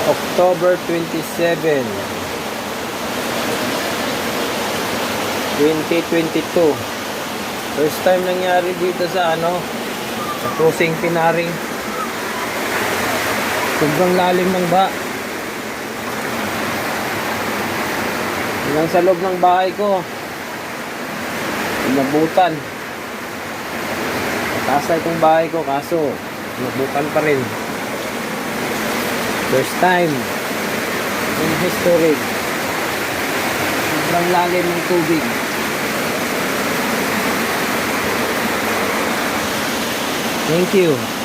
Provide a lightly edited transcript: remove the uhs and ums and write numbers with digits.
October 27, 2022. First time nangyari dito sa sa Crossing Pinaring. Sobrang lalim ng baha. Hanggang sa loob ng bahay ko. Inabutan. Mataas na itong bahay ko kaso inabutan pa rin. First time in history. Sobrang lalim ng tubig. Thank you.